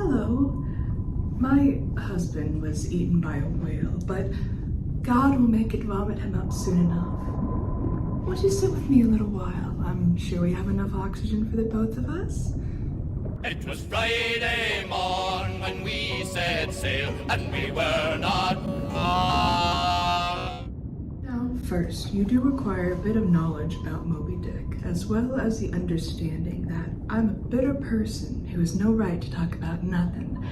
Hello. My husband was eaten by a whale, but God will make it vomit him up soon enough. Would you sit with me a little while? I'm sure we have enough oxygen for the both of us. It was Friday morn when we set sail, and we were not far. Now, first, you do require a bit of knowledge about Moby Dick, as well as the understanding that I'm a bitter person who has no right to talk about nothing.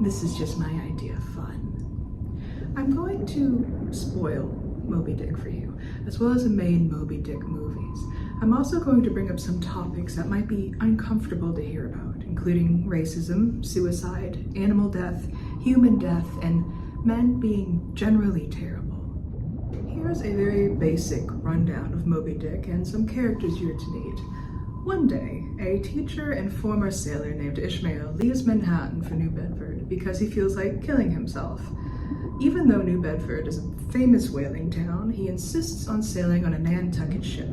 This is just my idea of fun. I'm going to spoil Moby Dick for you, as well as the main Moby Dick movies. I'm also going to bring up some topics that might be uncomfortable to hear about, including racism, suicide, animal death, human death, and men being generally terrible. Here's a very basic rundown of Moby Dick and some characters you're to meet. One day, a teacher and former sailor named Ishmael leaves Manhattan for New Bedford because he feels like killing himself. Even though New Bedford is a famous whaling town, he insists on sailing on a Nantucket ship.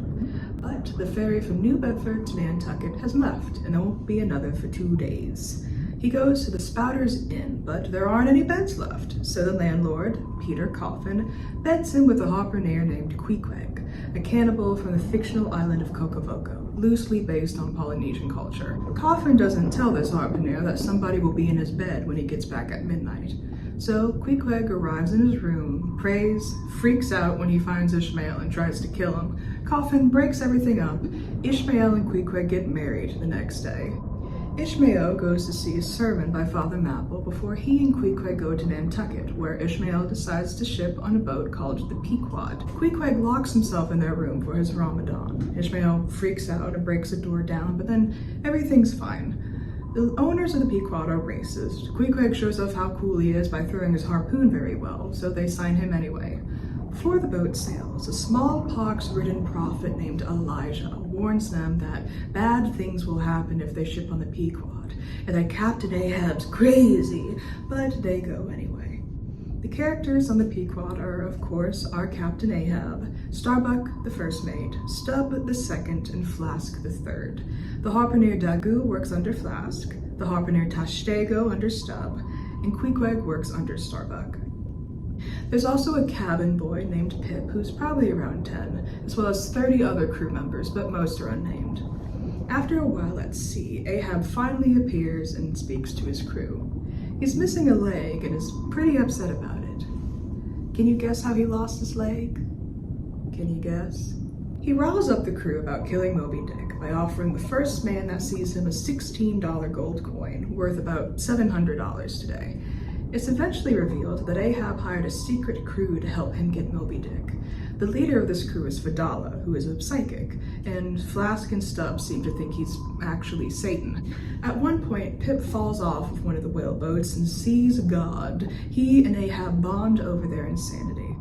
But the ferry from New Bedford to Nantucket has left, and there won't be another for 2 days. He goes to the Spouters Inn, but there aren't any beds left, so the landlord, Peter Coffin, beds him with a harpooner named Queequeg, a cannibal from the fictional island of Cocavoco, loosely based on Polynesian culture. Coffin doesn't tell this harpooner that somebody will be in his bed when he gets back at midnight. So Queequeg arrives in his room, prays, freaks out when he finds Ishmael and tries to kill him. Coffin breaks everything up. Ishmael and Queequeg get married the next day. Ishmael goes to see a sermon by Father Mapple before he and Queequeg go to Nantucket, where Ishmael decides to ship on a boat called the Pequod. Queequeg locks himself in their room for his Ramadan. Ishmael freaks out and breaks the door down, but then everything's fine. The owners of the Pequod are racist. Queequeg shows off how cool he is by throwing his harpoon very well, so they sign him anyway. Before the boat sails, a smallpox-ridden prophet named Elijah warns them that bad things will happen if they ship on the Pequod, and that Captain Ahab's crazy, but they go anyway. The characters on the Pequod are, of course, our Captain Ahab, Starbuck, the first mate, Stubb, the second, and Flask, the third. The harpooner Daggoo works under Flask, the harpooner Tashtego under Stubb, and Queequeg works under Starbuck. There's also a cabin boy named Pip, who's probably around 10, as well as 30 other crew members, but most are unnamed. After a while at sea, Ahab finally appears and speaks to his crew. He's missing a leg and is pretty upset about it. Can you guess how he lost his leg? Can you guess? He riles up the crew about killing Moby Dick by offering the first man that sees him a $16 gold coin, worth about $700 today. It's eventually revealed that Ahab hired a secret crew to help him get Moby Dick. The leader of this crew is Fadala, who is a psychic, and Flask and Stubb seem to think he's actually Satan. At one point, Pip falls off of one of the whale boats and sees God. He and Ahab bond over their insanity.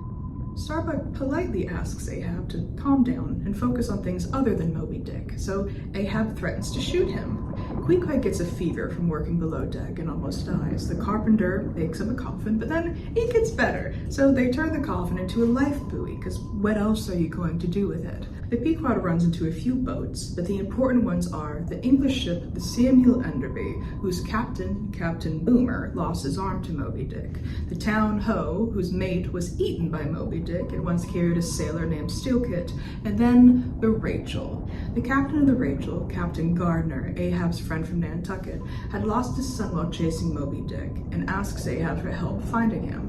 Starbuck politely asks Ahab to calm down and focus on things other than Moby Dick, so Ahab threatens to shoot him. Queequeg gets a fever from working below deck and almost dies. The carpenter makes him a coffin, but then he gets better, so they turn the coffin into a life buoy, because what else are you going to do with it? The Pequod runs into a few boats, but the important ones are the English ship, the Samuel Enderby, whose captain, Captain Boomer, lost his arm to Moby Dick, the Town Ho, whose mate was eaten by Moby Dick and once carried a sailor named Steelkit, and then the Rachel. The captain of the Rachel, Captain Gardner, Ahab's friend from Nantucket, had lost his son while chasing Moby Dick and asks Ahab for help finding him.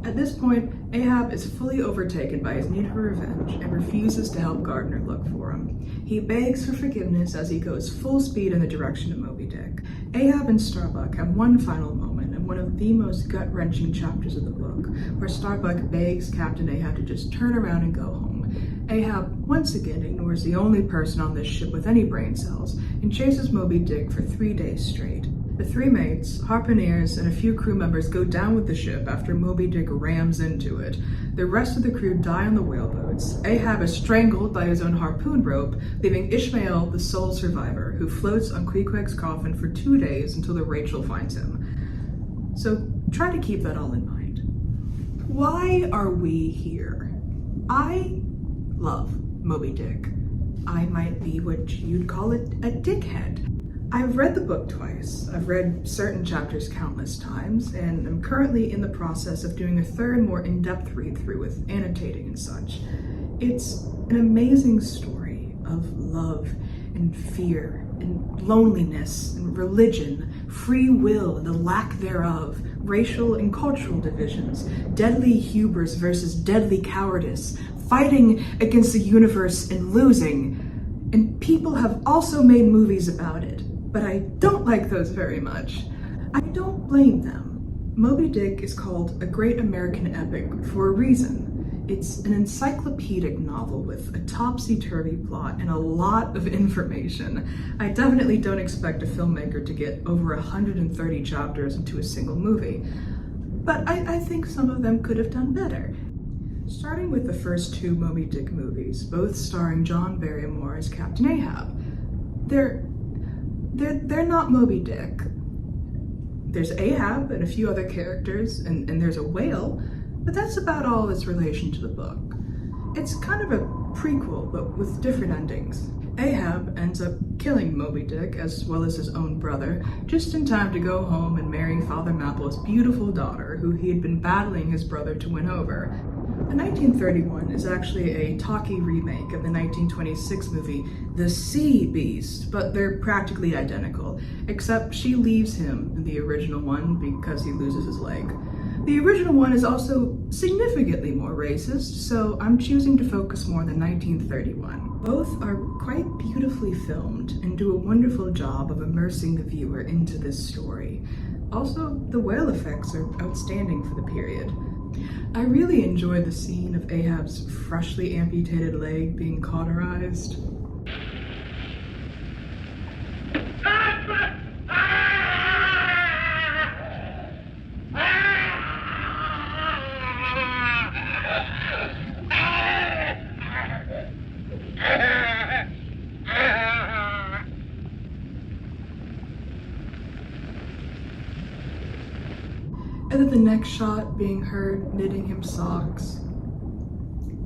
At this point, Ahab is fully overtaken by his need for revenge and refuses to help Gardner look for him. He begs for forgiveness as he goes full speed in the direction of Moby Dick. Ahab and Starbuck have one final moment in one of the most gut-wrenching chapters of the book, where Starbuck begs Captain Ahab to just turn around and go home. Ahab once again ignores the only person on this ship with any brain cells and chases Moby Dick for 3 days straight. The 3 mates, harpooneers, and a few crew members go down with the ship after Moby Dick rams into it. The rest of the crew die on the whaleboats. Ahab is strangled by his own harpoon rope, leaving Ishmael the sole survivor, who floats on Queequeg's coffin for 2 days until the Rachel finds him. So try to keep that all in mind. Why are we here? I love Moby Dick. I might be what you'd call it a dickhead. I've read the book twice. I've read certain chapters countless times, and I'm currently in the process of doing a third, more in-depth read-through with annotating and such. It's an amazing story of love and fear and loneliness and religion, free will and the lack thereof, racial and cultural divisions, deadly hubris versus deadly cowardice, fighting against the universe and losing. And people have also made movies about it, but I don't like those very much. I don't blame them. Moby Dick is called a great American epic for a reason. It's an encyclopedic novel with a topsy-turvy plot and a lot of information. I definitely don't expect a filmmaker to get over 130 chapters into a single movie, but I think some of them could have done better. Starting with the first two Moby Dick movies, both starring John Barrymore as Captain Ahab. They're not Moby Dick. There's Ahab and a few other characters, and there's a whale, but that's about all its relation to the book. It's kind of a prequel, but with different endings. Ahab ends up killing Moby Dick, as well as his own brother, just in time to go home and marry Father Mapple's beautiful daughter, who he had been battling his brother to win over. The 1931 is actually a talkie remake of the 1926 movie The Sea Beast, but they're practically identical, except she leaves him in the original one because he loses his leg. The original one is also significantly more racist, so I'm choosing to focus more on the 1931. Both are quite beautifully filmed and do a wonderful job of immersing the viewer into this story. Also, the whale effects are outstanding for the period. I really enjoyed the scene of Ahab's freshly amputated leg being cauterized. And then the next shot being her knitting him socks.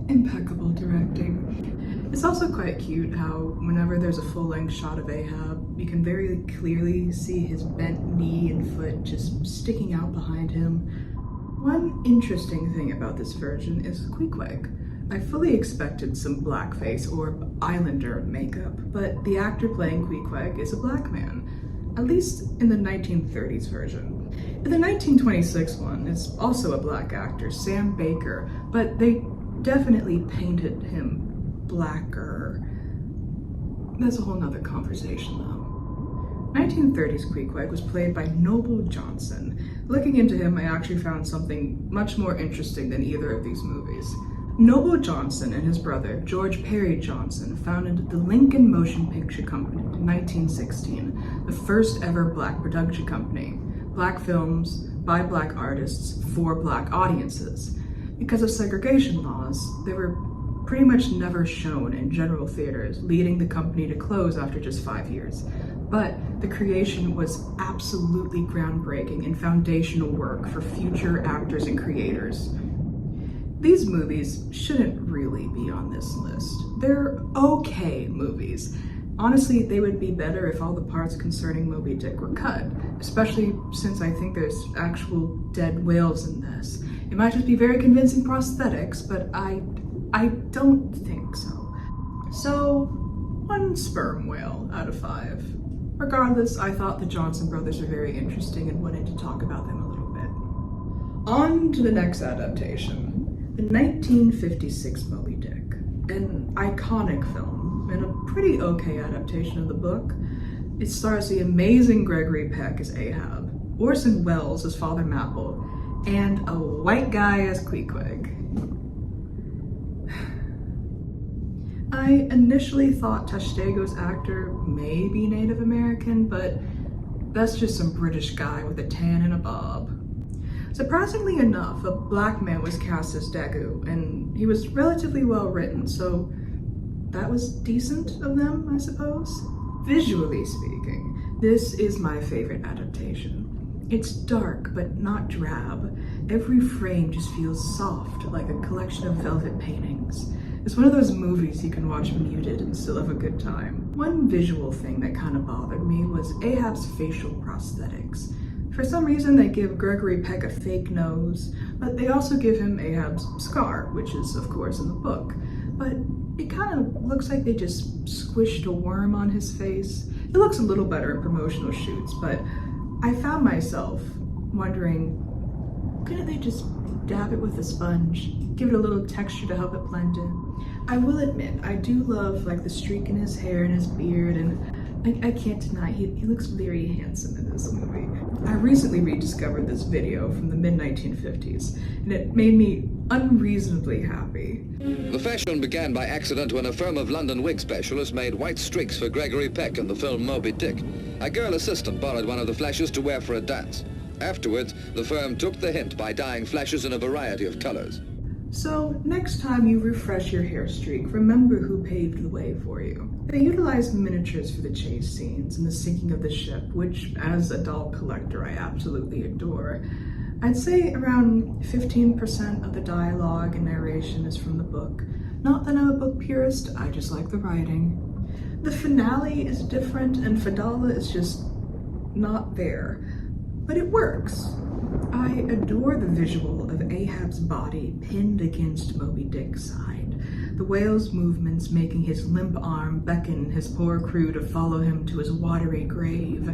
Impeccable directing. It's also quite cute how whenever there's a full-length shot of Ahab, you can very clearly see his bent knee and foot just sticking out behind him. One interesting thing about this version is Queequeg. I fully expected some blackface or Islander makeup, but the actor playing Queequeg is a black man, at least in the 1930s version. In the 1926 one, it's also a black actor, Sam Baker, but they definitely painted him blacker. That's a whole nother conversation though. 1930s Queequeg was played by Noble Johnson. Looking into him, I actually found something much more interesting than either of these movies. Noble Johnson and his brother, George Perry Johnson, founded the Lincoln Motion Picture Company in 1916, the first ever black production company. Black films by black artists for black audiences. Because of segregation laws, they were pretty much never shown in general theaters, leading the company to close after just 5 years. But the creation was absolutely groundbreaking and foundational work for future actors and creators. These movies shouldn't really be on this list. They're okay movies. Honestly, they would be better if all the parts concerning Moby Dick were cut, especially since I think there's actual dead whales in this. It might just be very convincing prosthetics, but I don't think so. So, 1 sperm whale out of 5. Regardless, I thought the Johnson brothers were very interesting and wanted to talk about them a little bit. On to the next adaptation, the 1956 Moby Dick, an iconic film and a pretty okay adaptation of the book. It stars the amazing Gregory Peck as Ahab, Orson Welles as Father Mapple, and a white guy as Queequeg. I initially thought Tashtego's actor may be Native American, but that's just some British guy with a tan and a bob. Surprisingly enough, a black man was cast as Daggoo, and he was relatively well written, so that was decent of them, I suppose. Visually speaking, this is my favorite adaptation. It's dark, but not drab. Every frame just feels soft, like a collection of velvet paintings. It's one of those movies you can watch muted and still have a good time. One visual thing that kind of bothered me was Ahab's facial prosthetics. For some reason, they give Gregory Peck a fake nose, but they also give him Ahab's scar, which is, of course, in the book. But it kind of looks like they just squished a worm on his face. It looks a little better in promotional shoots, but I found myself wondering, couldn't they just dab it with a sponge? Give it a little texture to help it blend in? I will admit, I do love like the streak in his hair and his beard, and I can't deny he looks very handsome in this movie. I recently rediscovered this video from the mid-1950s, and it made me unreasonably happy. The fashion began by accident when a firm of London wig specialists made white streaks for Gregory Peck in the film Moby Dick. A girl assistant borrowed one of the flashes to wear for a dance. Afterwards, the firm took the hint by dyeing flashes in a variety of colors. So, next time you refresh your hair streak, remember who paved the way for you. They utilized miniatures for the chase scenes and the sinking of the ship, which, as a doll collector, I absolutely adore. I'd say around 15% of the dialogue and narration is from the book. Not that I'm a book purist, I just like the writing. The finale is different, and Fedallah is just not there, but it works. I adore the visual of Ahab's body pinned against Moby Dick's side, the whale's movements making his limp arm beckon his poor crew to follow him to his watery grave.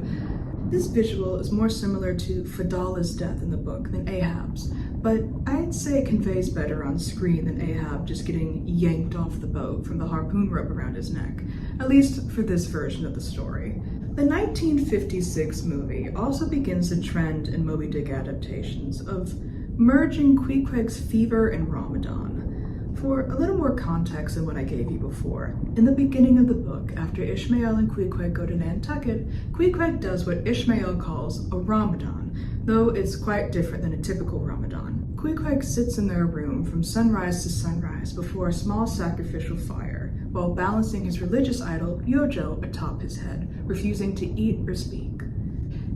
This visual is more similar to Fedallah's death in the book than Ahab's, but I'd say it conveys better on screen than Ahab just getting yanked off the boat from the harpoon rope around his neck, at least for this version of the story. The 1956 movie also begins a trend in Moby Dick adaptations of merging Queequeg's fever and Ramadan. For a little more context than what I gave you before, in the beginning of the book, after Ishmael and Queequeg go to Nantucket, Queequeg does what Ishmael calls a Ramadan, though it's quite different than a typical Ramadan. Queequeg sits in their room from sunrise to sunrise before a small sacrificial fire, while balancing his religious idol, Yojo, atop his head, refusing to eat or speak.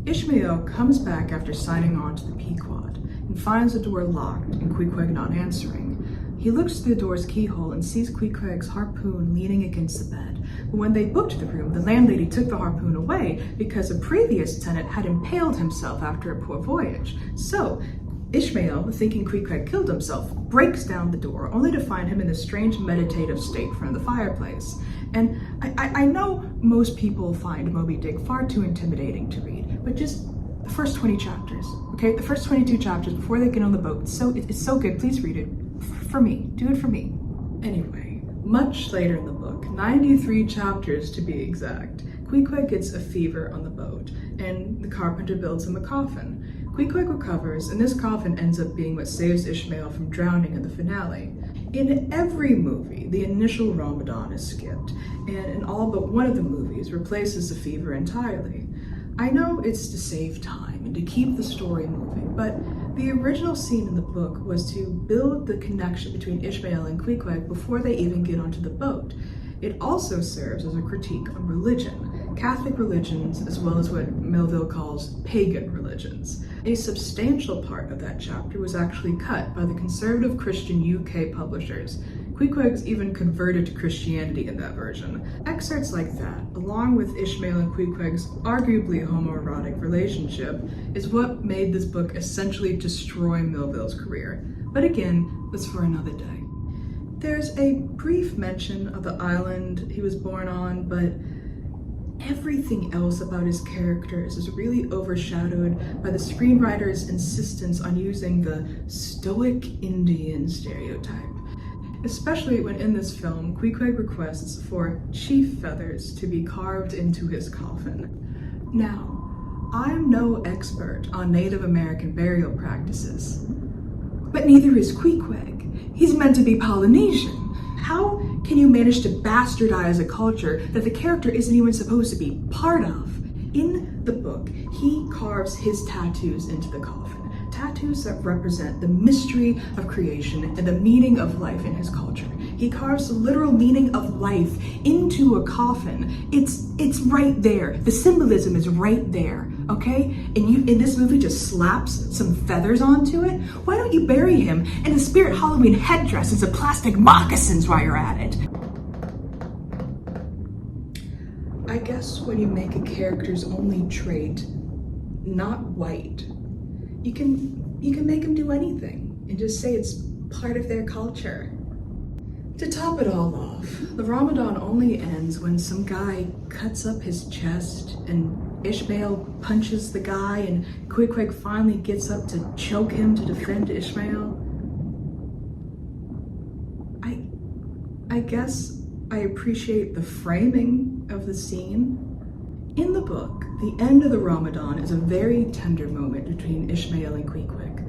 Ishmael comes back after signing on to the Pequod and finds the door locked and Queequeg not answering. He looks through the door's keyhole and sees Queequeg's harpoon leaning against the bed. But when they booked the room, the landlady took the harpoon away because a previous tenant had impaled himself after a poor voyage. So Ishmael, thinking Queequeg killed himself, breaks down the door, only to find him in a strange meditative state in front of the fireplace. And I know most people find Moby Dick far too intimidating to read, but just the first 20 chapters, okay? The first 22 chapters before they get on the boat. It's so good, please read it. For me, do it for me. Anyway, much later in the book, 93 chapters to be exact, Queequeg gets a fever on the boat, and the carpenter builds him a coffin. Queequeg recovers, and this coffin ends up being what saves Ishmael from drowning in the finale. In every movie, the initial Ramadan is skipped, and in all but one of the movies replaces the fever entirely. I know it's to save time and to keep the story moving, but the original scene in the book was to build the connection between Ishmael and Queequeg before they even get onto the boat. It also serves as a critique on religion, Catholic religions, as well as what Melville calls pagan religions. A substantial part of that chapter was actually cut by the conservative Christian UK publishers. Queequeg's even converted to Christianity in that version. Excerpts like that, along with Ishmael and Queequeg's arguably homoerotic relationship, is what made this book essentially destroy Melville's career. But again, that's for another day. There's a brief mention of the island he was born on, but everything else about his characters is really overshadowed by the screenwriter's insistence on using the stoic Indian stereotype. Especially when in this film, Queequeg requests for chief feathers to be carved into his coffin. Now, I'm no expert on Native American burial practices, but neither is Queequeg. He's meant to be Polynesian. How can you manage to bastardize a culture that the character isn't even supposed to be part of? In the book, he carves his tattoos into the coffin. Tattoos that represent the mystery of creation and the meaning of life in his culture. He carves the literal meaning of life into a coffin. It's right there. The symbolism is right there. okay? And you, in this movie, just slaps some feathers onto it? Why don't you bury him in a Spirit Halloween headdress and some plastic moccasins while you're at it? I guess when you make a character's only trait not white, you can make them do anything and just say it's part of their culture. To top it all off, the Ramadan only ends when some guy cuts up his chest and Ishmael punches the guy and Queequeg finally gets up to choke him to defend Ishmael. I guess I appreciate the framing of the scene. In the book, the end of the Ramadan is a very tender moment between Ishmael and Queequeg.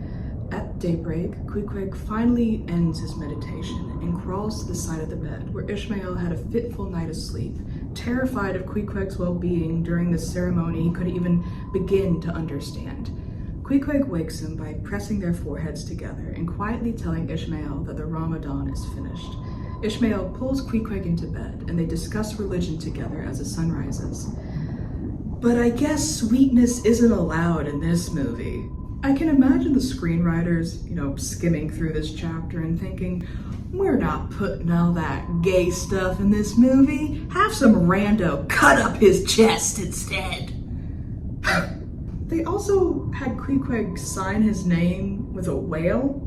At daybreak, Queequeg finally ends his meditation and crawls to the side of the bed where Ishmael had a fitful night of sleep, terrified of Queequeg's well-being during this ceremony he couldn't even begin to understand. Queequeg wakes him by pressing their foreheads together and quietly telling Ishmael that the Ramadan is finished. Ishmael pulls Queequeg into bed and they discuss religion together as the sun rises. But I guess sweetness isn't allowed in this movie. I can imagine the screenwriters, skimming through this chapter and thinking, we're not putting all that gay stuff in this movie. Have some rando cut up his chest instead. They also had Queequeg sign his name with a whale.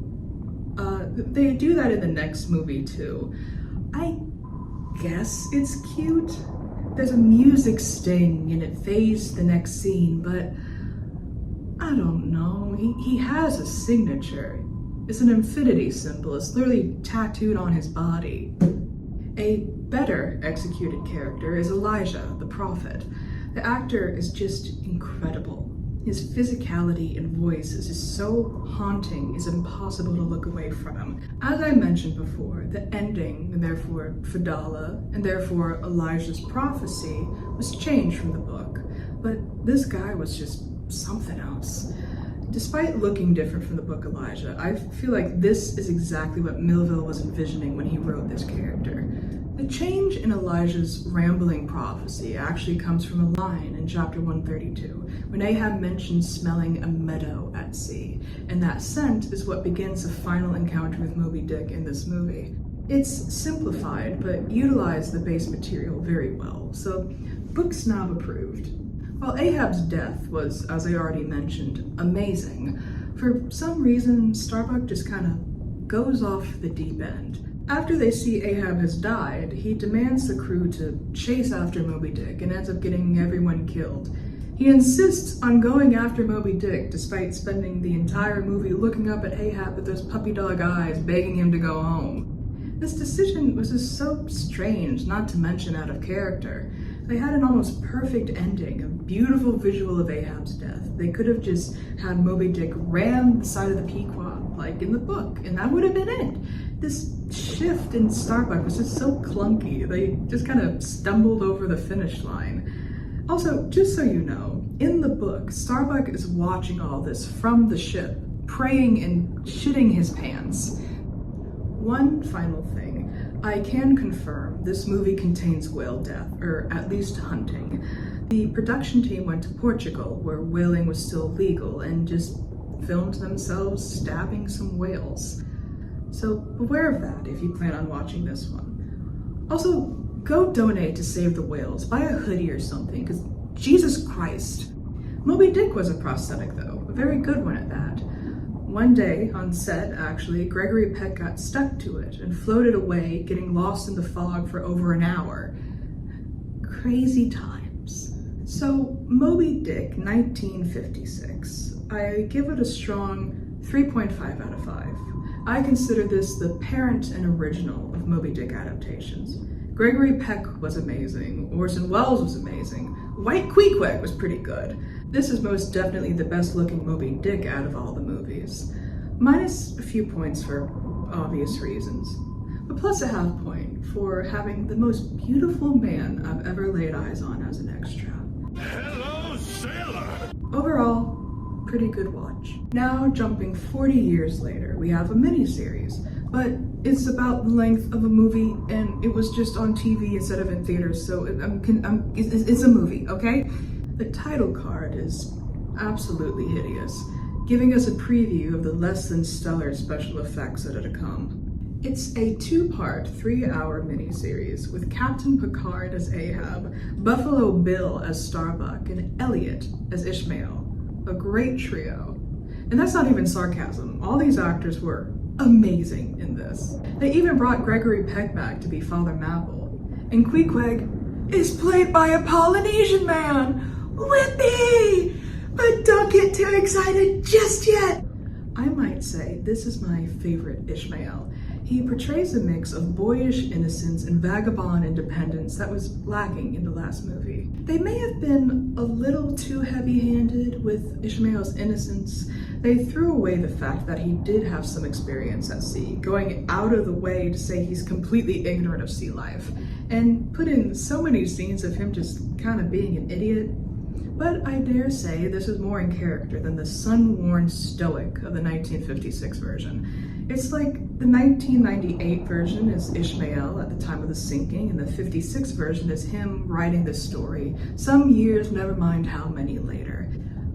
They do that in the next movie too. I guess it's cute. There's a music sting and it fades to the next scene, but I don't know. He has a signature. It's an infinity symbol. It's literally tattooed on his body. A better executed character is Elijah, the prophet. The actor is just incredible. His physicality and voice is just so haunting, it's impossible to look away from him. As I mentioned before, the ending, and therefore Fadala, and therefore Elijah's prophecy, was changed from the book. But this guy was just something else. Despite looking different from the book Elijah, I feel like this is exactly what Melville was envisioning when he wrote this character. The change in Elijah's rambling prophecy actually comes from a line in chapter 132, when Ahab mentions smelling a meadow at sea, and that scent is what begins the final encounter with Moby Dick in this movie. It's simplified, but utilized the base material very well, so book snob approved. While Ahab's death was, as I already mentioned, amazing, for some reason Starbuck just kind of goes off the deep end. After they see Ahab has died, he demands the crew to chase after Moby Dick and ends up getting everyone killed. He insists on going after Moby Dick despite spending the entire movie looking up at Ahab with those puppy dog eyes begging him to go home. This decision was just so strange, not to mention out of character. They had an almost perfect ending, a beautiful visual of Ahab's death. They could have just had Moby Dick ram the side of the Pequod, like in the book, and that would have been it. This shift in Starbuck was just so clunky. They just kind of stumbled over the finish line. Also, just so you know, in the book, Starbuck is watching all this from the ship, praying and shitting his pants. One final thing. I can confirm this movie contains whale death, or at least hunting. The production team went to Portugal, where whaling was still legal, and just filmed themselves stabbing some whales. So beware of that if you plan on watching this one. Also, go donate to Save the Whales. Buy a hoodie or something, because Jesus Christ. Moby Dick was a prosthetic though, a very good one at that. One day, on set actually, Gregory Peck got stuck to it and floated away, getting lost in the fog for over an hour. Crazy times. So, Moby Dick, 1956. I give it a strong 3.5 out of 5. I consider this the parent and original of Moby Dick adaptations. Gregory Peck was amazing, Orson Welles was amazing, White Queequeg was pretty good. This is most definitely the best looking Moby Dick out of all the movies. Minus a few points for obvious reasons, but plus a half point for having the most beautiful man I've ever laid eyes on as an extra. Hello, sailor! Overall, pretty good watch. Now, jumping 40 years later, we have a mini-series, but it's about the length of a movie, and it was just on TV instead of in theaters, so it's a movie, okay? The title card is absolutely hideous, giving us a preview of the less than stellar special effects that are to come. It's a two-part, 3-hour miniseries with Captain Picard as Ahab, Buffalo Bill as Starbuck, and Elliot as Ishmael. A great trio. And that's not even sarcasm. All these actors were amazing in this. They even brought Gregory Peck back to be Father Mapple. And Queequeg is played by a Polynesian man! Whippy! But don't get too excited just yet! I might say this is my favorite Ishmael. He portrays a mix of boyish innocence and vagabond independence that was lacking in the last movie. They may have been a little too heavy-handed with Ishmael's innocence. They threw away the fact that he did have some experience at sea, going out of the way to say he's completely ignorant of sea life, and put in so many scenes of him just kind of being an idiot. But I dare say this is more in character than the sun-worn stoic of the 1956 version. It's like the 1998 version is Ishmael at the time of the sinking, and the 56 version is him writing this story some years, never mind how many later.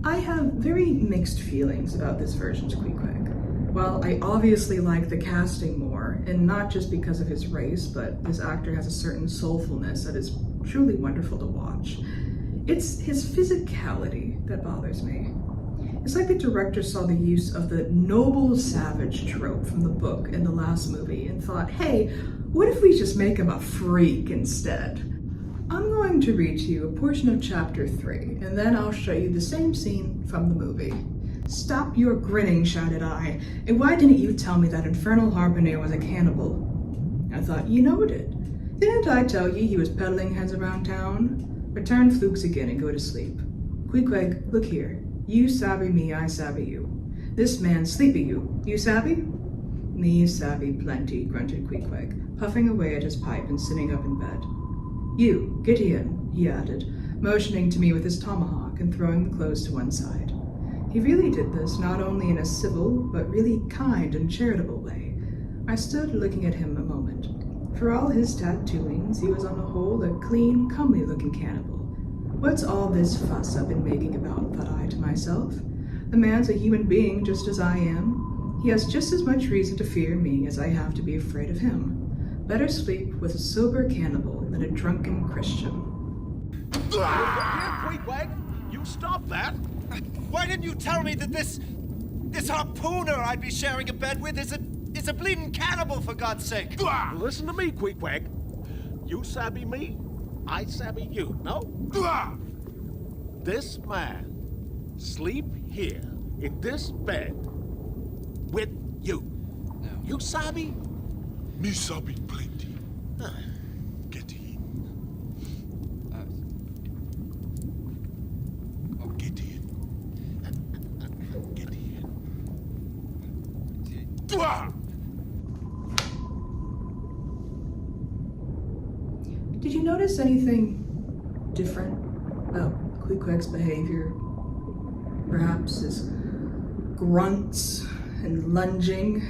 I have very mixed feelings about this version's Queequeg. While I obviously like the casting more, and not just because of his race, but this actor has a certain soulfulness that is truly wonderful to watch. It's his physicality that bothers me. It's like the director saw the use of the noble savage trope from the book in the last movie and thought, hey, what if we just make him a freak instead? I'm going to read to you a portion of chapter 3, and then I'll show you the same scene from the movie. Stop your grinning, shouted I, and why didn't you tell me that Infernal Harpooner was a cannibal? I thought you knowed it. Didn't I tell you he was peddling heads around town? Return flukes again and go to sleep. Queequeg, look here. You savvy me, I savvy you. This man sleepy you. You savvy? Me savvy plenty, grunted Queequeg, puffing away at his pipe and sitting up in bed. You, get in, he added, motioning to me with his tomahawk and throwing the clothes to one side. He really did this not only in a civil, but really kind and charitable way. I stood looking at him a moment. For all his tattooings, he was on the whole a clean, comely-looking cannibal. What's all this fuss I've been making about, thought I to myself. The man's a human being just as I am. He has just as much reason to fear me as I have to be afraid of him. Better sleep with a sober cannibal than a drunken Christian. Queequeg, you stop that! Why didn't you tell me that this harpooner I'd be sharing a bed with is a bleeding cannibal, for God's sake? Listen to me, Queequeg. You savvy me, I savvy you, no? This man sleep here in this bed with you. You savvy? Me sabi plenty. Get in. Get in. Get in. Did you notice anything different about Queequeg's behavior? Perhaps his grunts and lunging?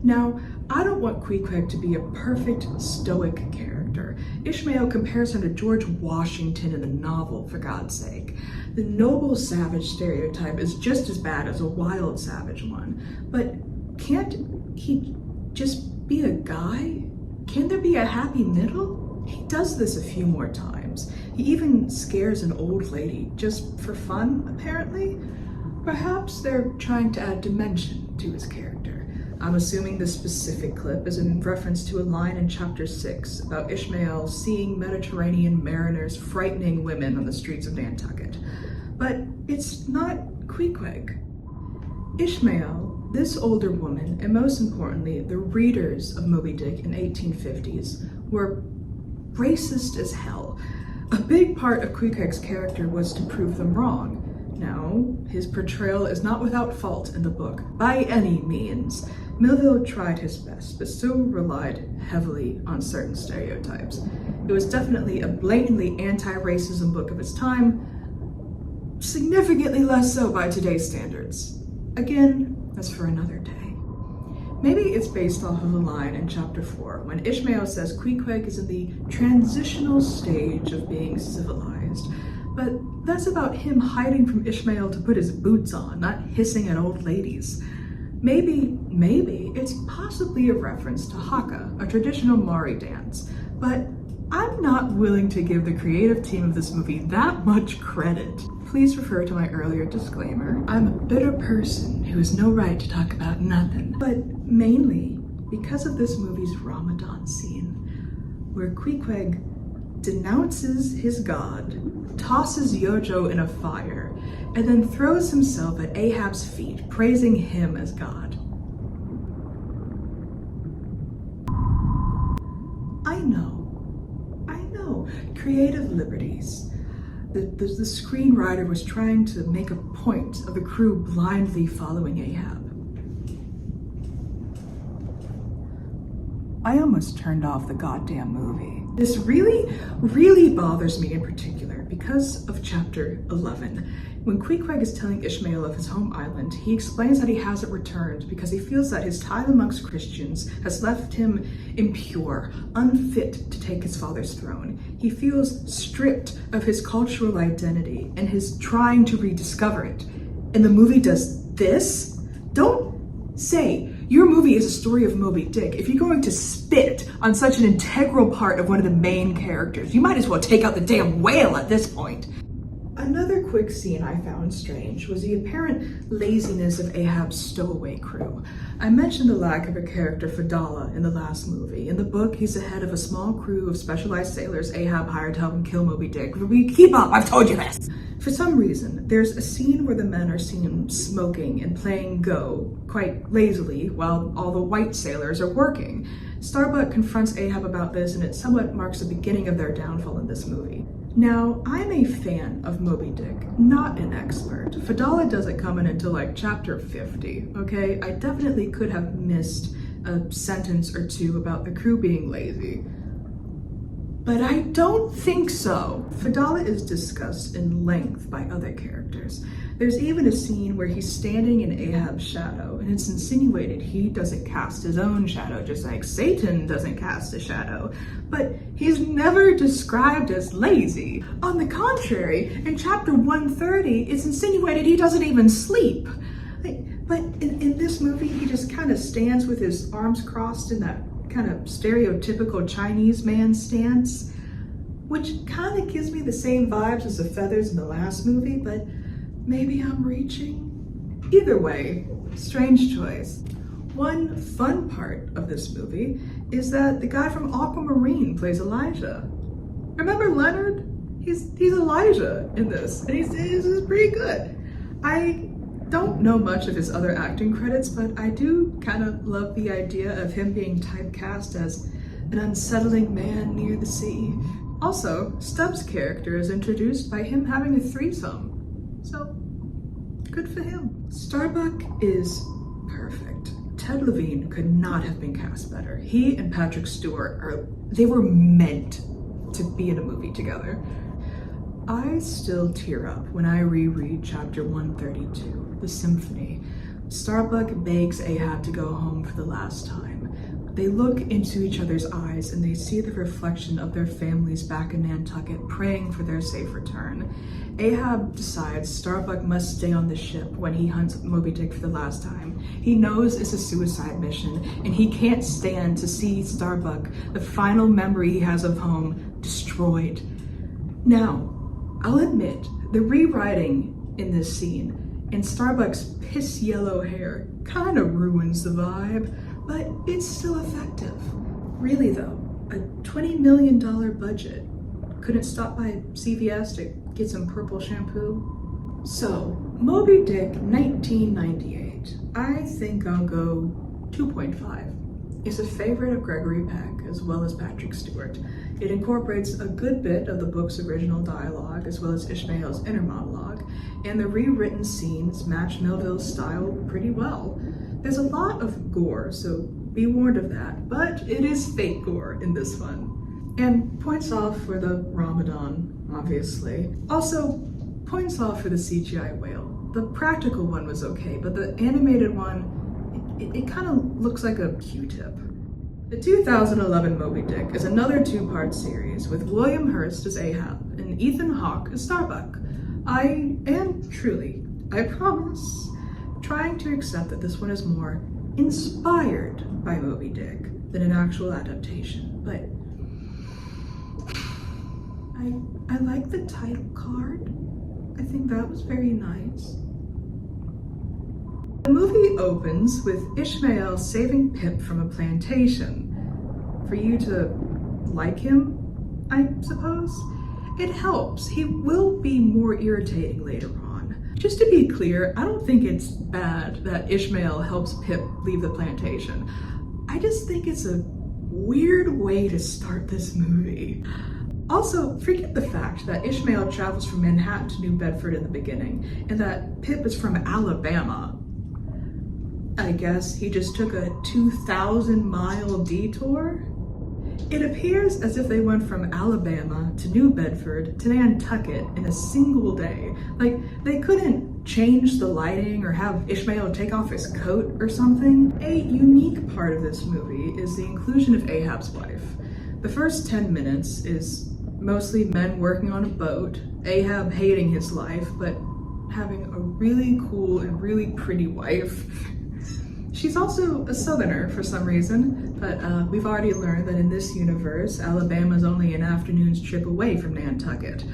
Now, I don't want Queequeg to be a perfect stoic character. Ishmael compares him to George Washington in the novel, for God's sake. The noble savage stereotype is just as bad as a wild savage one. But can't he just be a guy? Can there be a happy middle? He does this a few more times. He even scares an old lady, just for fun, apparently. Perhaps they're trying to add dimension to his character. I'm assuming this specific clip is in reference to a line in chapter 6 about Ishmael seeing Mediterranean mariners frightening women on the streets of Nantucket. But it's not Queequeg. Ishmael, this older woman, and most importantly, the readers of Moby Dick in 1850s were racist as hell. A big part of Queequeg's character was to prove them wrong. Now, his portrayal is not without fault in the book, by any means. Melville tried his best, but still relied heavily on certain stereotypes. It was definitely a blatantly anti-racism book of its time, significantly less so by today's standards. Again, that's for another day. Maybe it's based off of a line in chapter 4, when Ishmael says Queequeg is in the transitional stage of being civilized. but that's about him hiding from Ishmael to put his boots on, not hissing at old ladies. Maybe it's possibly a reference to haka, a traditional Maori dance, but I'm not willing to give the creative team of this movie that much credit. Please refer to my earlier disclaimer. I'm a bitter person who has no right to talk about nothing, but mainly because of this movie's Ramadan scene, where Queequeg denounces his god, tosses Yojo in a fire, and then throws himself at Ahab's feet, praising him as God. I know, creative liberties. The screenwriter was trying to make a point of the crew blindly following Ahab. I almost turned off the goddamn movie. This really bothers me in particular because of chapter 11. When Queequeg is telling Ishmael of his home island, he explains that he hasn't returned because he feels that his time amongst Christians has left him impure, unfit to take his father's throne. He feels stripped of his cultural identity and is trying to rediscover it. And the movie does this? Don't say your movie is a story of Moby Dick if you're going to spit on such an integral part of one of the main characters. You might as well take out the damn whale at this point. Another quick scene I found strange was the apparent laziness of Ahab's stowaway crew. I mentioned the lack of a character for Dala in the last movie. In the book, he's the head of a small crew of specialized sailors Ahab hired to help him kill Moby Dick. Keep up, I've told you this! For some reason, there's a scene where the men are seen smoking and playing Go quite lazily while all the white sailors are working. Starbuck confronts Ahab about this, and it somewhat marks the beginning of their downfall in this movie. Now, I'm a fan of Moby Dick, not an expert. Fadala doesn't come in until like chapter 50, okay? I definitely could have missed a sentence or two about the crew being lazy. But I don't think so. Fadala is discussed in length by other characters. There's even a scene where he's standing in Ahab's shadow, and it's insinuated he doesn't cast his own shadow, just like Satan doesn't cast a shadow. But he's never described as lazy. On the contrary, in chapter 130, it's insinuated he doesn't even sleep. But in this movie, he just kind of stands with his arms crossed in that kind of stereotypical Chinese man stance, which kind of gives me the same vibes as the feathers in the last movie, but maybe I'm reaching. Either way, strange choice. One fun part of this movie is that the guy from Aquamarine plays Elijah. Remember Leonard? He's Elijah in this, and he's pretty good. I don't know much of his other acting credits, but I do kind of love the idea of him being typecast as an unsettling man near the sea. Also, Stubbs' character is introduced by him having a threesome, so good for him. Starbuck is perfect. Ted Levine could not have been cast better. He and Patrick Stewart they were meant to be in a movie together. I still tear up when I reread chapter 132, The Symphony. Starbuck begs Ahab to go home for the last time. They look into each other's eyes and they see the reflection of their families back in Nantucket, praying for their safe return. Ahab decides Starbuck must stay on the ship when he hunts Moby Dick for the last time. He knows it's a suicide mission, and he can't stand to see Starbuck, the final memory he has of home, destroyed. Now, I'll admit, the rewriting in this scene and Starbuck's piss yellow hair kind of ruins the vibe, but it's still effective. Really though, a $20 million budget couldn't stop by CVS to get some purple shampoo. So, Moby Dick 1998. I think I'll go 2.5. It's a favorite of Gregory Peck as well as Patrick Stewart. It incorporates a good bit of the book's original dialogue as well as Ishmael's inner monologue, and the rewritten scenes match Melville's style pretty well. There's a lot of gore, so be warned of that, but it is fake gore in this one. And points off for the Ramadan, obviously. Also, points off for the CGI whale. The practical one was okay, but the animated one, it kind of looks like a Q-tip. The 2011 Moby Dick is another two-part series with William Hurst as Ahab and Ethan Hawke as Starbuck. I am truly, I promise, trying to accept that this one is more inspired by Moby Dick than an actual adaptation, but I like the title card. I think that was very nice. The movie opens with Ishmael saving Pip from a plantation. For you to like him, I suppose? It helps. He will be more irritating later on. Just to be clear, I don't think it's bad that Ishmael helps Pip leave the plantation. I just think it's a weird way to start this movie. Also, forget the fact that Ishmael travels from Manhattan to New Bedford in the beginning, and that Pip is from Alabama. I guess he just took a 2,000-mile detour? It appears as if they went from Alabama to New Bedford to Nantucket in a single day. Like, they couldn't change the lighting or have Ishmael take off his coat or something. A unique part of this movie is the inclusion of Ahab's wife. The first 10 minutes is mostly men working on a boat, Ahab hating his life, but having a really cool and really pretty wife. She's also a southerner for some reason, but we've already learned that in this universe, Alabama's only an afternoon's trip away from Nantucket.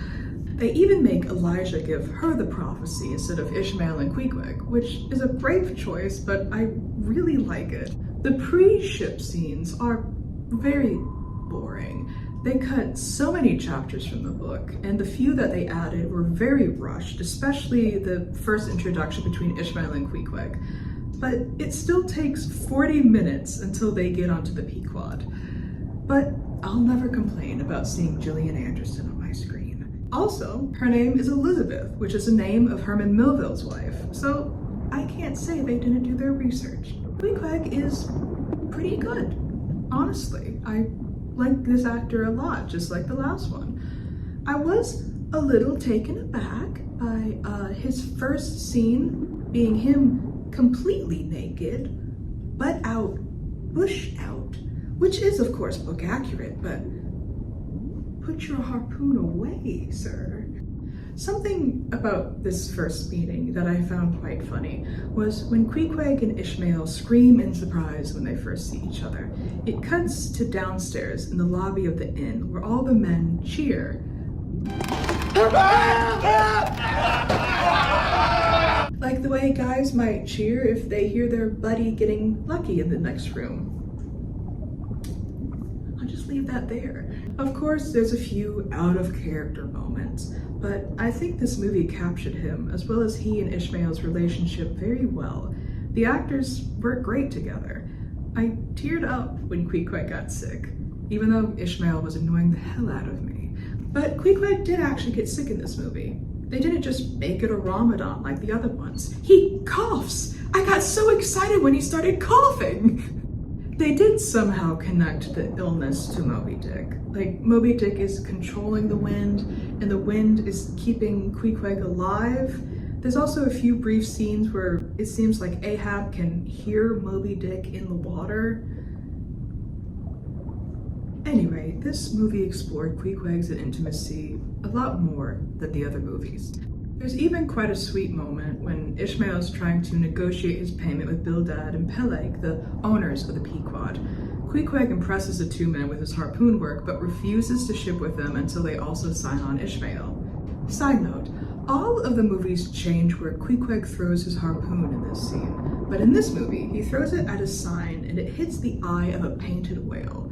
They even make Elijah give her the prophecy instead of Ishmael and Queequeg, which is a brave choice, but I really like it. The pre-ship scenes are very boring. They cut so many chapters from the book, and the few that they added were very rushed, especially the first introduction between Ishmael and Queequeg. But it still takes 40 minutes until they get onto the Pequod. But I'll never complain about seeing Gillian Anderson on my screen. Also, her name is Elizabeth, which is the name of Herman Melville's wife, so I can't say they didn't do their research. Queequeg is pretty good, honestly. I like this actor a lot, just like the last one. I was a little taken aback by his first scene being him completely naked, butt out, bush out, which is of course book accurate, but put your harpoon away, sir. Something about this first meeting that I found quite funny was when Queequeg and Ishmael scream in surprise when they first see each other. It cuts to downstairs in the lobby of the inn where all the men cheer. Like the way guys might cheer if they hear their buddy getting lucky in the next room. I'll just leave that there. Of course, there's a few out-of-character moments, but I think this movie captured him, as well as he and Ishmael's relationship, very well. The actors work great together. I teared up when Queequeg got sick, even though Ishmael was annoying the hell out of me. But Queequeg did actually get sick in this movie. They didn't just make it a Ramadan like the other ones. He coughs! I got so excited when he started coughing! They did somehow connect the illness to Moby Dick. Like, Moby Dick is controlling the wind, and the wind is keeping Queequeg alive. There's also a few brief scenes where it seems like Ahab can hear Moby Dick in the water. Anyway, this movie explored Queequeg's intimacy a lot more than the other movies. There's even quite a sweet moment when Ishmael's trying to negotiate his payment with Bildad and Peleg, the owners of the Pequod. Queequeg impresses the two men with his harpoon work, but refuses to ship with them until they also sign on Ishmael. Side note, all of the movies change where Queequeg throws his harpoon in this scene, but in this movie, he throws it at a sign and it hits the eye of a painted whale.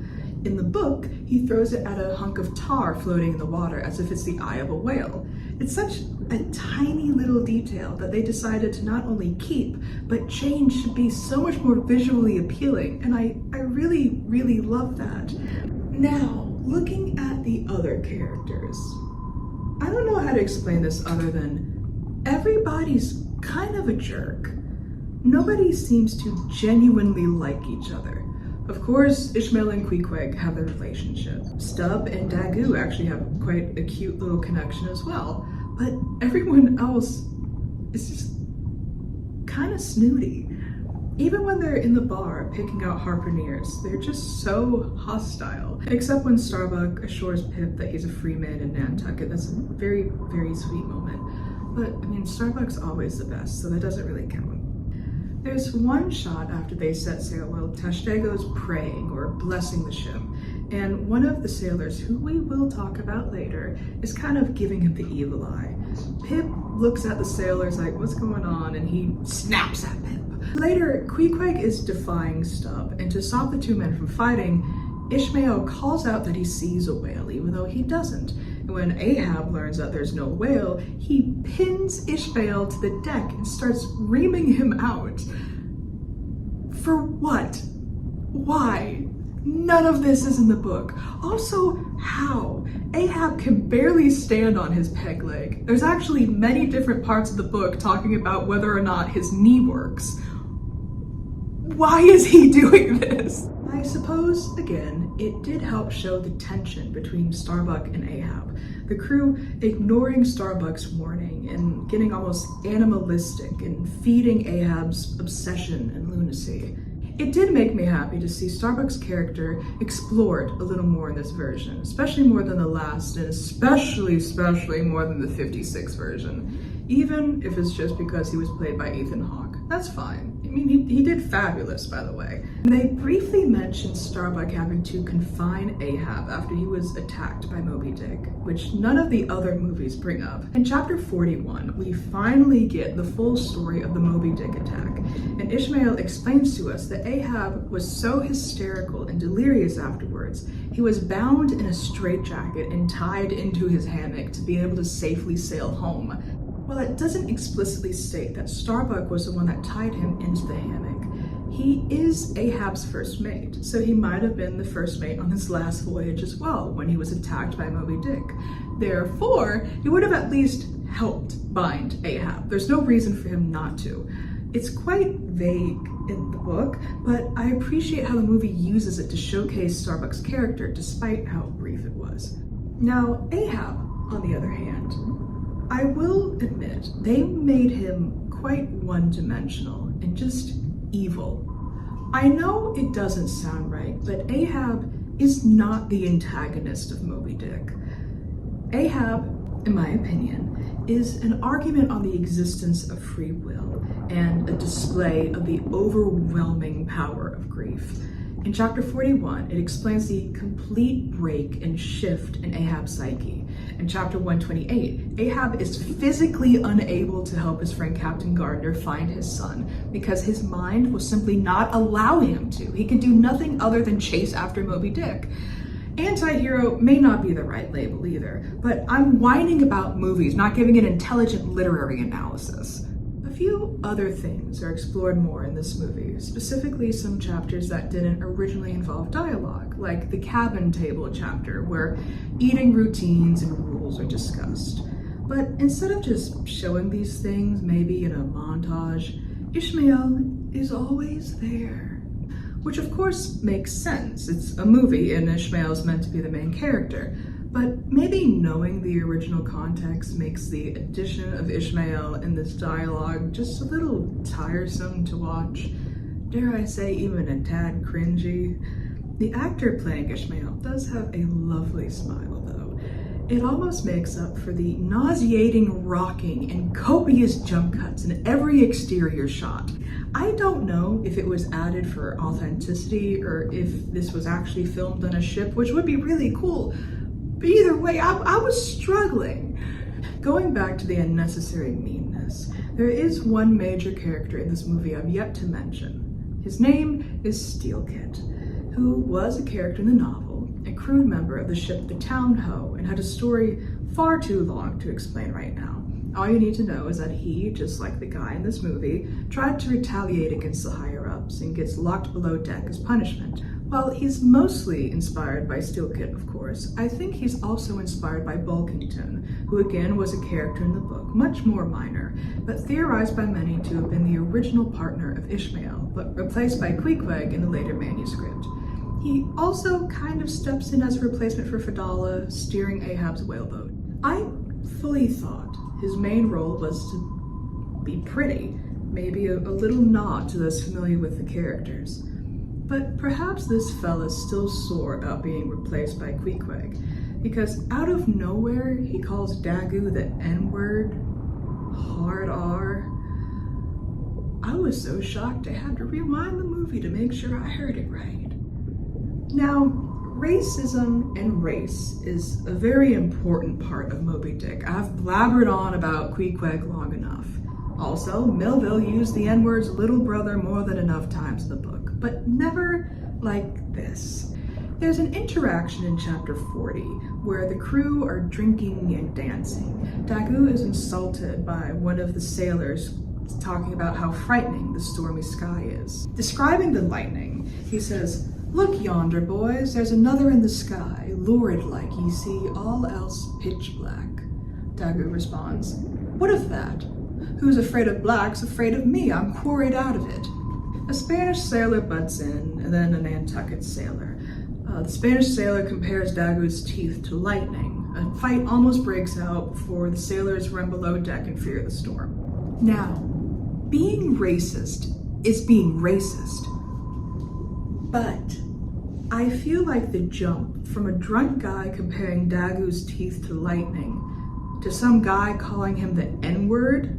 In the book, he throws it at a hunk of tar floating in the water as if it's the eye of a whale. It's such a tiny little detail that they decided to not only keep, but change to be so much more visually appealing, and I really, really love that. Now, looking at the other characters, I don't know how to explain this other than everybody's kind of a jerk. Nobody seems to genuinely like each other. Of course, Ishmael and Queequeg have their relationship. Stubb and Daggoo actually have quite a cute little connection as well, but everyone else is just kind of snooty. Even when they're in the bar picking out harpooneers, they're just so hostile. Except when Starbuck assures Pip that he's a free man in Nantucket. That's a very, very sweet moment. But, I mean, Starbuck's always the best, so that doesn't really count. There's one shot after they set sail while Tashtego's praying or blessing the ship, and one of the sailors, who we will talk about later, is kind of giving him the evil eye. Pip looks at the sailors like, what's going on? And he snaps at Pip. Later, Queequeg is defying Stubb, and to stop the two men from fighting, Ishmael calls out that he sees a whale, even though he doesn't. And when Ahab learns that there's no whale, he pins Ishmael to the deck and starts reaming him out. For what? Why? None of this is in the book. Also, how? Ahab can barely stand on his peg leg. There's actually many different parts of the book talking about whether or not his knee works. Why is he doing this? I suppose, again, it did help show the tension between Starbuck and Ahab. The crew ignoring Starbuck's warning and getting almost animalistic and feeding Ahab's obsession and lunacy. It did make me happy to see Starbuck's character explored a little more in this version, especially more than the last, and especially more than the 56 version. Even if it's just because he was played by Ethan Hawke. That's fine. I mean, he did fabulous, by the way. And they briefly mentioned Starbuck having to confine Ahab after he was attacked by Moby Dick, which none of the other movies bring up. In chapter 41, we finally get the full story of the Moby Dick attack, and Ishmael explains to us that Ahab was so hysterical and delirious afterwards, he was bound in a straitjacket and tied into his hammock to be able to safely sail home. While it doesn't explicitly state that Starbuck was the one that tied him into the hammock, he is Ahab's first mate, so he might have been the first mate on this last voyage as well when he was attacked by Moby Dick. Therefore, he would have at least helped bind Ahab. There's no reason for him not to. It's quite vague in the book, but I appreciate how the movie uses it to showcase Starbuck's character despite how brief it was. Now, Ahab, on the other hand, I will admit, they made him quite one-dimensional and just evil. I know it doesn't sound right, but Ahab is not the antagonist of Moby Dick. Ahab, in my opinion, is an argument on the existence of free will and a display of the overwhelming power of grief. In chapter 41, it explains the complete break and shift in Ahab's psyche. In chapter 128, Ahab is physically unable to help his friend Captain Gardner find his son because his mind will simply not allow him to. He can do nothing other than chase after Moby Dick. Anti-hero may not be the right label either, but I'm whining about movies, not giving an intelligent literary analysis. A few other things are explored more in this movie, specifically some chapters that didn't originally involve dialogue, like the cabin table chapter, where eating routines and rules are discussed. But instead of just showing these things, maybe in a montage, Ishmael is always there. Which of course makes sense. It's a movie and Ishmael's meant to be the main character. But maybe knowing the original context makes the addition of Ishmael in this dialogue just a little tiresome to watch. Dare I say, even a tad cringy. The actor playing Ishmael does have a lovely smile, though. It almost makes up for the nauseating rocking and copious jump cuts in every exterior shot. I don't know if it was added for authenticity or if this was actually filmed on a ship, which would be really cool. But either way, I was struggling. Going back to the unnecessary meanness, there is one major character in this movie I've yet to mention. His name is Steelkit, who was a character in the novel, a crew member of the ship the Town Ho, and had a story far too long to explain right now. All you need to know is that he, just like the guy in this movie, tried to retaliate against the higher-ups and gets locked below deck as punishment. While he's mostly inspired by Steelkit, of course, I think he's also inspired by Bulkington, who again was a character in the book, much more minor, but theorized by many to have been the original partner of Ishmael, but replaced by Queequeg in the later manuscript. He also kind of steps in as a replacement for Fedallah, steering Ahab's whaleboat. I fully thought his main role was to be pretty, maybe a little nod to those familiar with the characters. But perhaps this fella's still sore about being replaced by Queequeg, because out of nowhere he calls Daggoo the N-word, hard R. I was so shocked I had to rewind the movie to make sure I heard it right. Now, racism and race is a very important part of Moby Dick. I've blabbered on about Queequeg long enough. Also, Melville used the N-word's little brother more than enough times in the book, but never like this. There's an interaction in chapter 40 where the crew are drinking and dancing. Daggoo is insulted by one of the sailors talking about how frightening the stormy sky is. Describing the lightning, he says, "Look yonder, boys, there's another in the sky, lurid like ye see, all else pitch black." Daggoo responds, "What of that? Who's afraid of black's afraid of me, I'm quarried out of it." A Spanish sailor butts in, and then a Nantucket sailor. The Spanish sailor compares Daggoo's teeth to lightning. A fight almost breaks out before the sailors run below deck in fear of the storm. Now, being racist is being racist. But I feel like the jump from a drunk guy comparing Daggoo's teeth to lightning to some guy calling him the N-word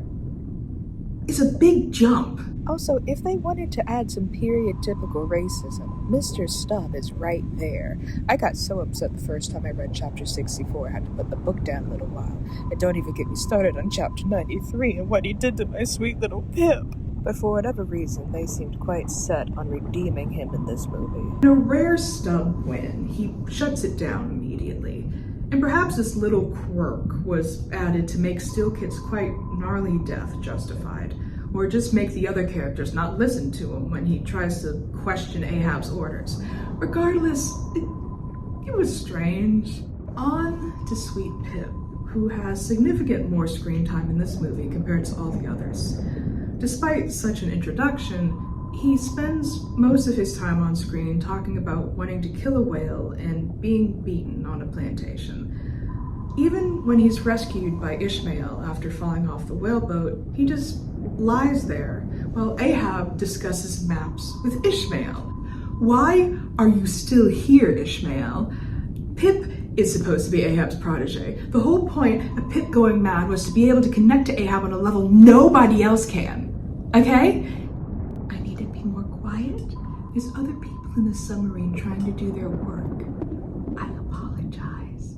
is a big jump. Also, if they wanted to add some period-typical racism, Mr. Stubb is right there. I got so upset the first time I read chapter 64, I had to put the book down a little while. And don't even get me started on chapter 93 and what he did to my sweet little Pip. But for whatever reason, they seemed quite set on redeeming him in this movie. In a rare Stubb win, he shuts it down immediately. And perhaps this little quirk was added to make Steelkit's quite gnarly death justified, or just make the other characters not listen to him when he tries to question Ahab's orders. Regardless, it was strange. On to Sweet Pip, who has significant more screen time in this movie compared to all the others. Despite such an introduction, he spends most of his time on screen talking about wanting to kill a whale and being beaten on a plantation. Even when he's rescued by Ishmael after falling off the whaleboat, he just lies there while Ahab discusses maps with Ishmael. Why are you still here, Ishmael? Pip is supposed to be Ahab's protege. The whole point of Pip going mad was to be able to connect to Ahab on a level nobody else can. Okay? I need to be more quiet. There's other people in the submarine trying to do their work. I apologize.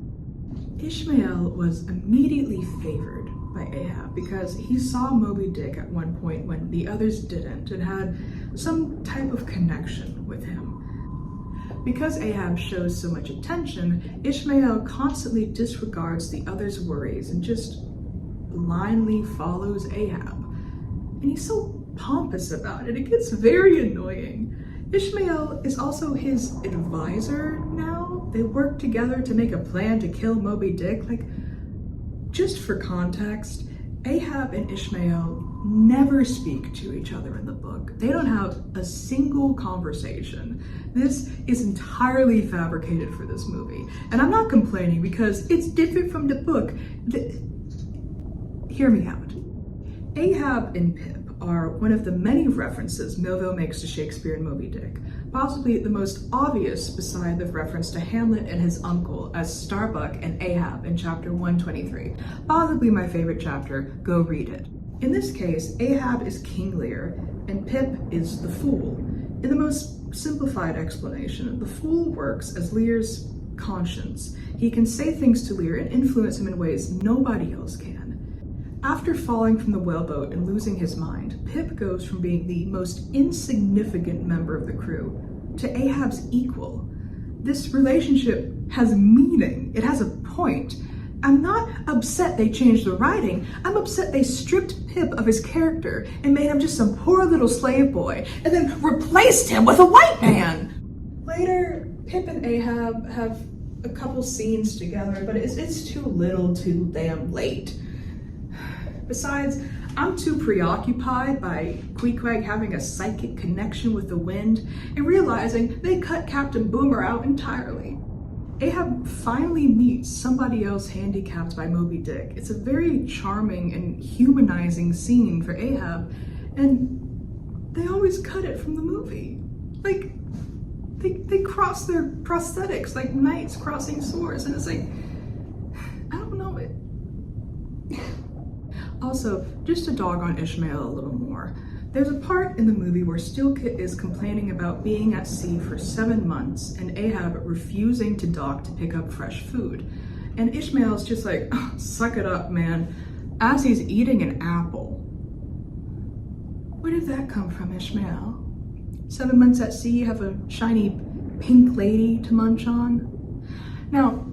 Ishmael was immediately favored by Ahab because he saw Moby Dick at one point when the others didn't and had some type of connection with him. Because Ahab shows so much attention, Ishmael constantly disregards the others' worries and just blindly follows Ahab. And he's so pompous about it, it gets very annoying. Ishmael is also his advisor now. They work together to make a plan to kill Moby Dick. Just for context, Ahab and Ishmael never speak to each other in the book. They don't have a single conversation. This is entirely fabricated for this movie. And I'm not complaining because it's different from the book. Hear me out. Ahab and Pip are one of the many references Melville makes to Shakespeare in Moby Dick, possibly the most obvious beside the reference to Hamlet and his uncle as Starbuck and Ahab in chapter 123. Possibly my favorite chapter, go read it. In this case, Ahab is King Lear and Pip is the Fool. In the most simplified explanation, the Fool works as Lear's conscience. He can say things to Lear and influence him in ways nobody else can. After falling from the whaleboat and losing his mind, Pip goes from being the most insignificant member of the crew to Ahab's equal. This relationship has meaning. It has a point. I'm not upset they changed the writing. I'm upset they stripped Pip of his character and made him just some poor little slave boy and then replaced him with a white man. Later, Pip and Ahab have a couple scenes together, but it's too little too damn late. Besides, I'm too preoccupied by Queequeg having a psychic connection with the wind and realizing they cut Captain Boomer out entirely. Ahab finally meets somebody else handicapped by Moby Dick. It's a very charming and humanizing scene for Ahab, and they always cut it from the movie. Like, they cross their prosthetics like knights crossing swords, and it's like, I don't know it. Also, just to dog on Ishmael a little more, there's a part in the movie where Steelkit is complaining about being at sea for 7 months and Ahab refusing to dock to pick up fresh food. And Ishmael's just like, oh, suck it up, man, as he's eating an apple. Where did that come from, Ishmael? 7 months at sea, you have a shiny pink lady to munch on? Now,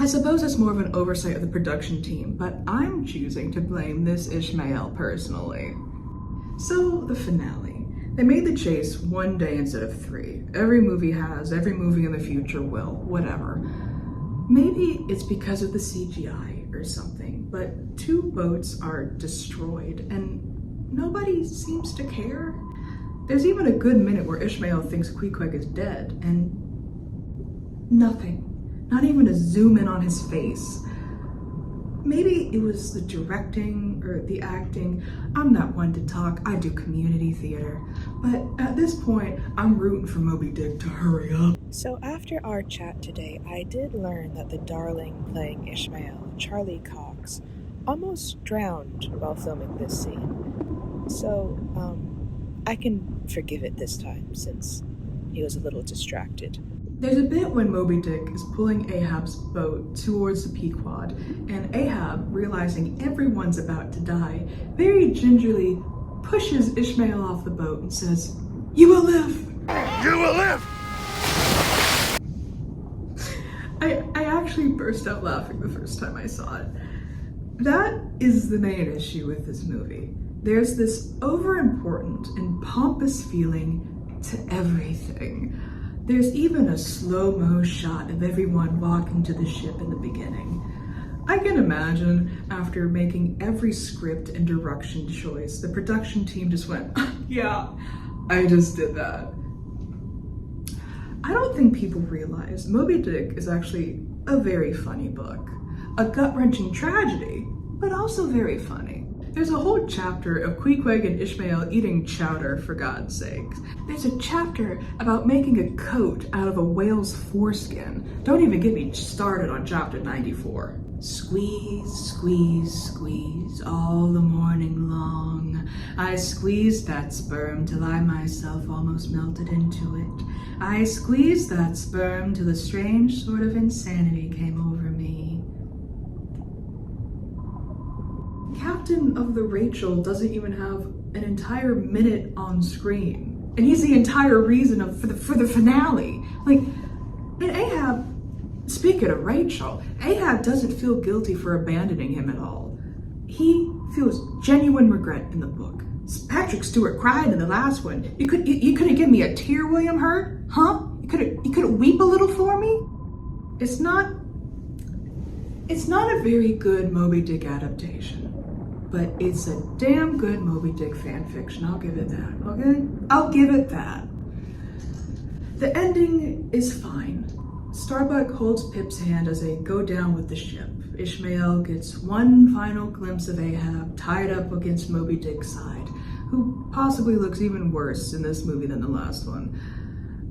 I suppose it's more of an oversight of the production team, but I'm choosing to blame this Ishmael personally. So, the finale. They made the chase 1 day instead of 3. Every movie has, every movie in the future will, whatever. Maybe it's because of the CGI or something, but 2 boats are destroyed and nobody seems to care. There's even a good minute where Ishmael thinks Queequeg is dead, and nothing. Not even a zoom in on his face. Maybe it was the directing or the acting. I'm not one to talk, I do community theater. But at this point, I'm rooting for Moby Dick to hurry up. So after our chat today, I did learn that the darling playing Ishmael, Charlie Cox, almost drowned while filming this scene. So, I can forgive it this time since he was a little distracted. There's a bit when Moby Dick is pulling Ahab's boat towards the Pequod, and Ahab, realizing everyone's about to die, very gingerly pushes Ishmael off the boat and says, "You will live!" You will live! I actually burst out laughing the first time I saw it. That is the main issue with this movie. There's this overimportant and pompous feeling to everything. There's even a slow-mo shot of everyone walking to the ship in the beginning. I can imagine, after making every script and direction choice, the production team just went, yeah, I just did that. I don't think people realize Moby Dick is actually a very funny book. A gut-wrenching tragedy, but also very funny. There's a whole chapter of Queequeg and Ishmael eating chowder, for God's sake. There's a chapter about making a coat out of a whale's foreskin. Don't even get me started on chapter 94. Squeeze, squeeze, squeeze all the morning long. I squeezed that sperm till I myself almost melted into it. I squeezed that sperm till a strange sort of insanity came over me. Captain of the Rachel doesn't even have an entire minute on screen, and he's the entire reason for the finale. Like, and Ahab, speaking of Rachel, Ahab doesn't feel guilty for abandoning him at all. He feels genuine regret in the book. Patrick Stewart cried in the last one. You couldn't give me a tear, William Hurt, huh? You couldn't weep a little for me. It's not a very good Moby Dick adaptation. But it's a damn good Moby Dick fan fiction, I'll give it that, okay? I'll give it that. The ending is fine. Starbuck holds Pip's hand as they go down with the ship. Ishmael gets one final glimpse of Ahab tied up against Moby Dick's side, who possibly looks even worse in this movie than the last one.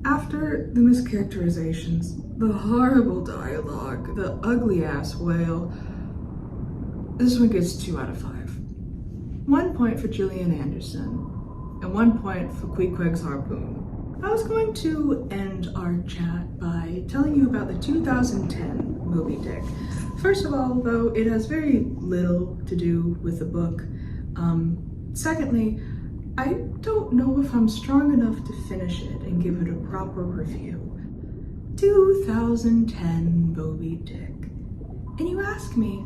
After the mischaracterizations, the horrible dialogue, the ugly-ass whale, this one gets 2 out of 5. 1 point for Gillian Anderson, and 1 point for Queequeg's harpoon. I was going to end our chat by telling you about the 2010 Moby Dick. First of all, though, it has very little to do with the book. Secondly, I don't know if I'm strong enough to finish it and give it a proper review. 2010 Moby Dick. And you ask me,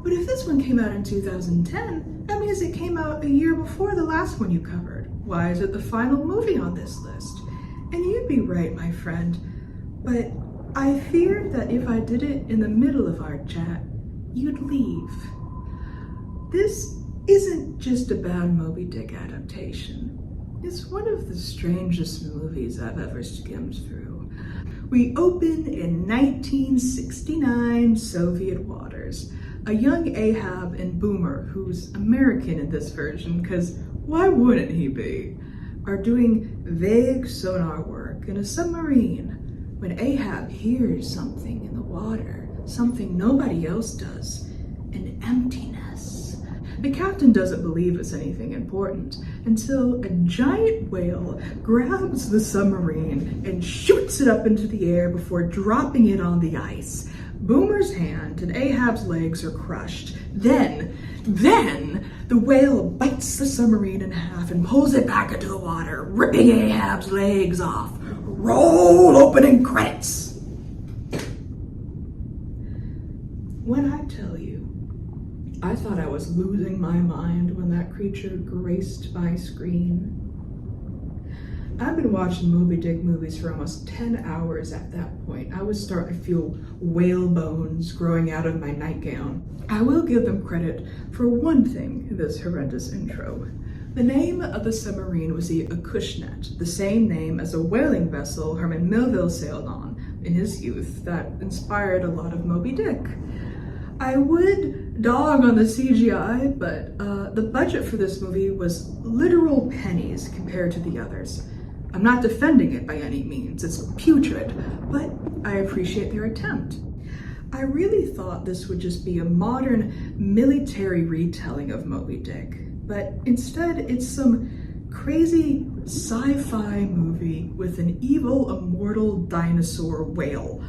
but if this one came out in 2010, that means it came out a year before the last one you covered. Why is it the final movie on this list? And you'd be right, my friend, but I fear that if I did it in the middle of our chat, you'd leave. This isn't just a bad Moby Dick adaptation. It's one of the strangest movies I've ever skimmed through. We open in 1969 Soviet waters. A young Ahab and Boomer, who's American in this version, because why wouldn't he be, are doing vague sonar work in a submarine when Ahab hears something in the water, something nobody else does, an emptiness. The captain doesn't believe it's anything important until a giant whale grabs the submarine and shoots it up into the air before dropping it on the ice. Boomer's hand and Ahab's legs are crushed. Then the whale bites the submarine in half and pulls it back into the water, ripping Ahab's legs off. Roll opening credits. When I tell you, I thought I was losing my mind when that creature graced my screen. I've been watching Moby Dick movies for almost 10 hours at that point. I was starting to feel whale bones growing out of my nightgown. I will give them credit for one thing in this horrendous intro. The name of the submarine was the Acushnet, the same name as a whaling vessel Herman Melville sailed on in his youth that inspired a lot of Moby Dick. I would dog on the CGI, but the budget for this movie was literal pennies compared to the others. I'm not defending it by any means, it's putrid, but I appreciate their attempt. I really thought this would just be a modern military retelling of Moby Dick, but instead it's some crazy sci-fi movie with an evil, immortal dinosaur whale.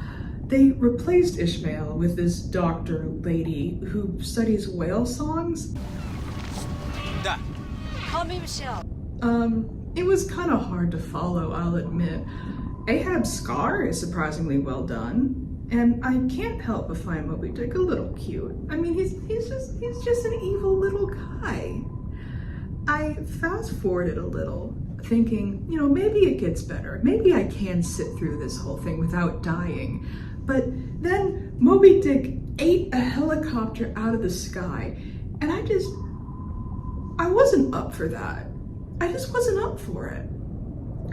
They replaced Ishmael with this doctor lady who studies whale songs. Call me Michelle. It was kind of hard to follow, I'll admit. Ahab's scar is surprisingly well done, and I can't help but find Moby Dick a little cute. I mean, he's just an evil little guy. I fast forwarded a little, thinking, you know, maybe it gets better. Maybe I can sit through this whole thing without dying. But then Moby Dick ate a helicopter out of the sky, and I wasn't up for that. I just wasn't up for it.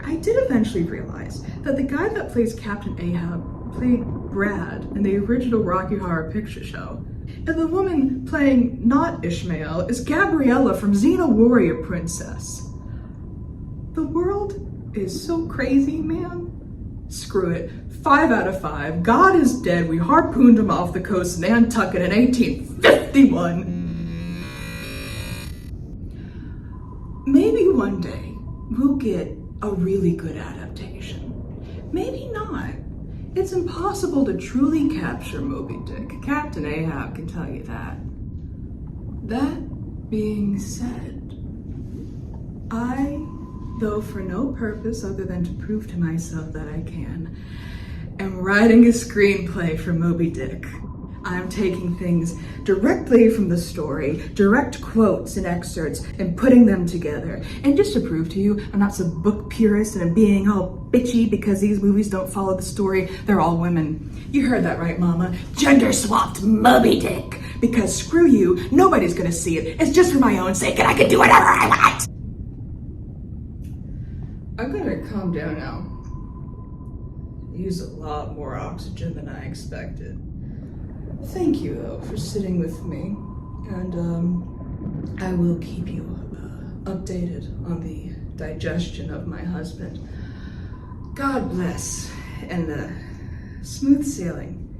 I did eventually realize that the guy that plays Captain Ahab played Brad in the original Rocky Horror Picture Show. And the woman playing not Ishmael is Gabriella from Xena Warrior Princess. The world is so crazy, man. Screw it. 5 out of 5. God is dead. We harpooned him off the coast of Nantucket in 1851. Maybe one day we'll get a really good adaptation. Maybe not. It's impossible to truly capture Moby Dick. Captain Ahab can tell you that. That being said, I, though for no purpose other than to prove to myself that I can, am writing a screenplay for Moby Dick. I'm taking things directly from the story, direct quotes and excerpts, and putting them together. And just to prove to you, I'm not some book purist and I'm being all bitchy because these movies don't follow the story. They're all women. You heard that right, Mama. Gender swapped Moby Dick. Because screw you, nobody's gonna see it. It's just for my own sake and I can do whatever I want. I'm gonna calm down now. Use a lot more oxygen than I expected. Thank you, though, for sitting with me, and I will keep you updated on the digestion of my husband. God bless, and smooth sailing.